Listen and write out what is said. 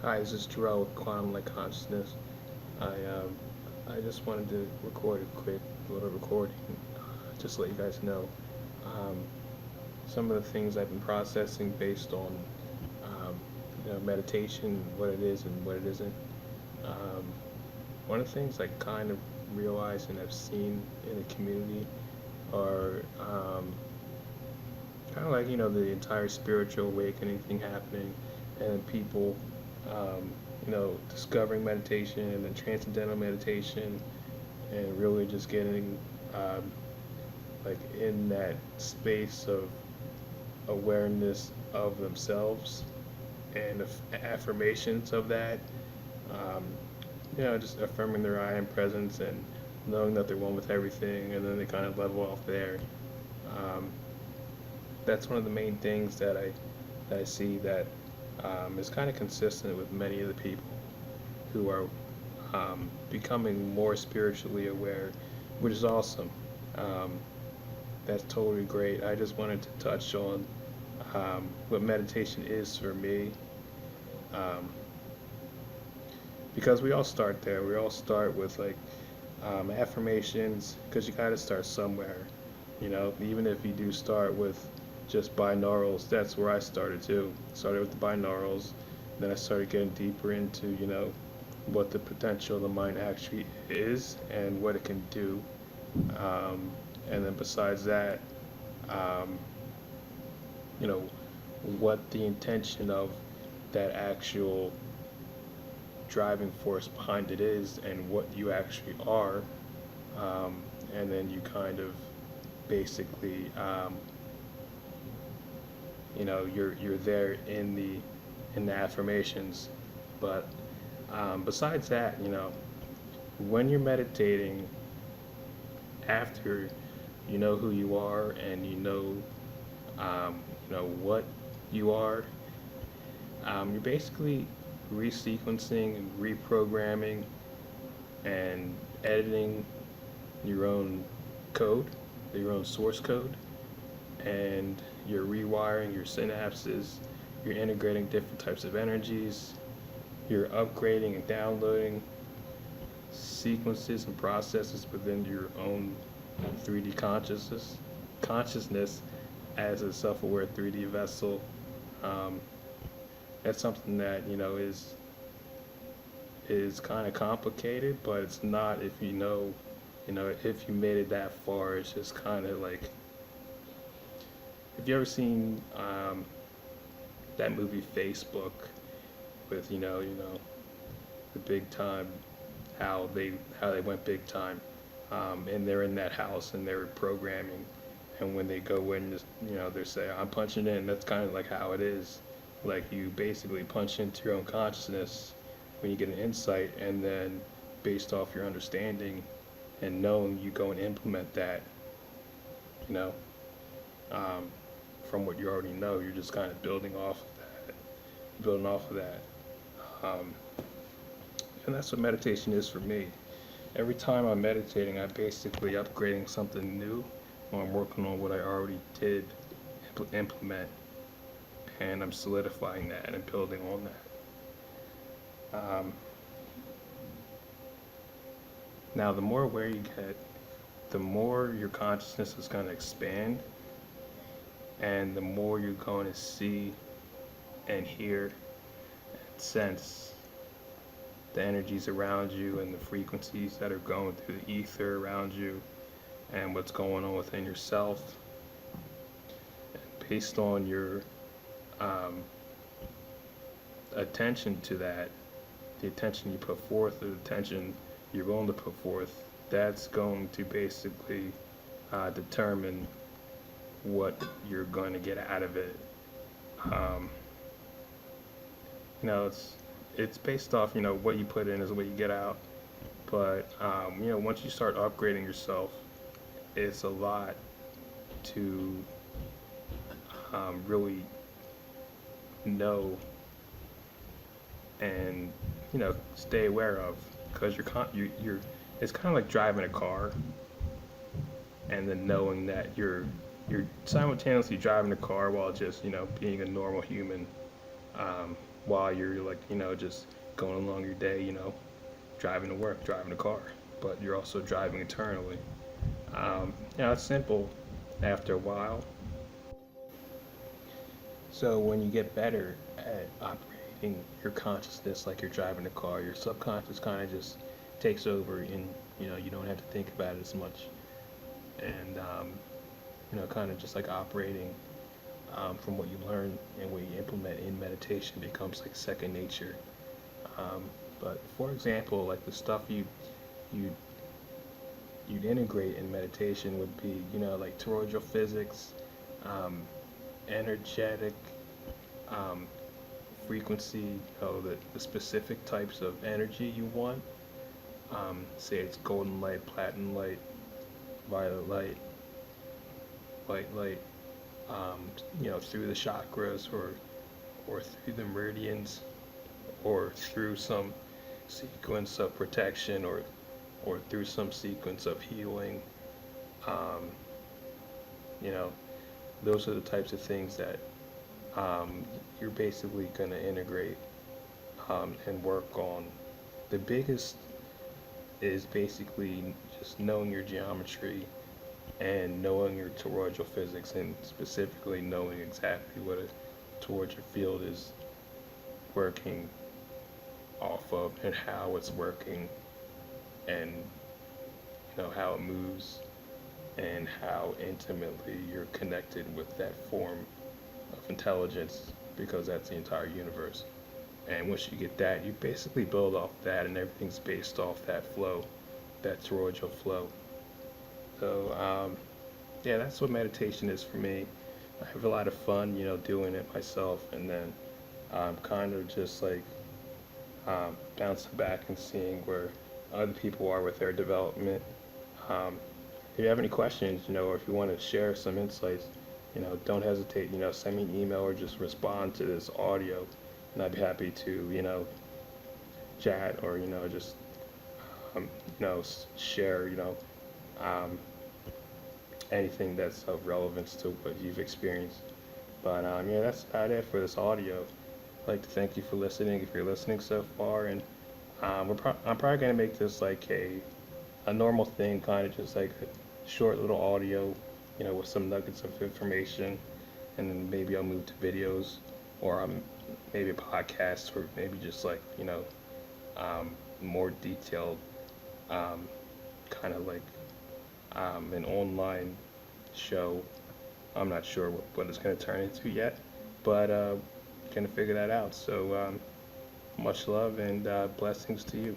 Hi, this is Terrell with Quantum Like Consciousness. I um, I just wanted to record a quick little recording, just to let you guys know um, some of the things I've been processing based on um, meditation, what it is and what it isn't. Um, One of the things I kind of realized and have seen in the community are kind of like the entire spiritual awakening thing happening, and people discovering meditation and then transcendental meditation, and really just getting um, like in that space of awareness of themselves and affirmations of that. Um, just affirming their I am presence and knowing that they're one with everything, and then they kind of level off there. Um, that's one of the main things that I see that is kind of consistent with many of the people who are becoming more spiritually aware, which is awesome. Um, that's totally great. I just wanted to touch on what meditation is for me, um, because we all start there. We all start with like affirmations, because you got to start somewhere. Even if you do start with just binaurals, that's where I started too. Started with the binaurals, then I started getting deeper into what the potential of the mind actually is and what it can do. Um, and then besides that, um, you know, what the intention of that actual driving force behind it is and what you actually are. Um, and then you kind of basically, you're there in the affirmations. But besides that, when you're meditating, after you know who you are and what you are, you're basically resequencing and reprogramming and editing your own code, your own source code, and you're rewiring your synapses, you're integrating different types of energies, you're upgrading and downloading sequences and processes within your own 3D consciousness as a self-aware 3D vessel. Um, that's something that is kind of complicated, but it's not if if you made it that far. It's just kind of like, have you ever seen that movie Facebook with the big time, how they went big time, and they're in that house and they're programming, and when they go in, just they say I'm punching in. That's kind of like how it is. Like, you basically punch into your own consciousness when you get an insight, and then based off your understanding and knowing, you go and implement that. You know, um, from what you already know, you're just kind of building off of that. Um, and that's what meditation is for me. Every time I'm meditating, I'm basically upgrading something new, or I'm working on what I already did implement, and I'm solidifying that and building on that. Now, the more aware you get, the more your consciousness is going to expand, and the more you're going to see and hear and sense the energies around you and the frequencies that are going through the ether around you and what's going on within yourself. And based on your um, attention to that, the attention you put forth, the attention you're willing to put forth, that's going to basically determine what you're going to get out of it. Um, it's based off what you put in is what you get out. But once you start upgrading yourself, it's a lot to really know and stay aware of, because you're it's kind of like driving a car and then knowing that you're simultaneously driving a car while just being a normal human. while you're like, just going along your day, driving to work, driving a car, but you're also driving eternally. It's simple after a while. So when you get better at operating your consciousness like you're driving a car, your subconscious kind of just takes over, and you don't have to think about it as much, and kind of just like operating from what you learn and what you implement in meditation becomes like second nature. Um, but for example, like the stuff you you'd integrate in meditation would be, like toroidal physics, um, energetic um, frequency, the specific types of energy you want. Say it's golden light, platinum light, violet light, white light, through the chakras or through the meridians or through some sequence of protection or through some sequence of healing. Um, you know, those are the types of things that you're basically going to integrate and work on. The biggest is basically just knowing your geometry and knowing your toroidal physics, and specifically knowing exactly what a toroidal field is working off of and how it's working, and how it moves and how intimately you're connected with that form of intelligence, because that's the entire universe. And once you get that, you basically build off that, and everything's based off that flow, that toroidal flow. So, yeah, that's what meditation is for me. I have a lot of fun, doing it myself, and then kind of just like bouncing back and seeing where other people are with their development. Um, if you have any questions, or if you want to share some insights, don't hesitate, send me an email or just respond to this audio, and I'd be happy to, chat or, just, share, um, anything that's of relevance to what you've experienced. But yeah, that's about it for this audio. I'd like to thank you for listening, if you're listening so far, and I'm probably gonna make this like a normal thing, kind of just like a short little audio, with some nuggets of information, and then maybe I'll move to videos, or maybe a podcast, or maybe just like more detailed, um, kind of like an online show. I'm not sure what it's going to turn into yet, but going to figure that out. So much love and blessings to you.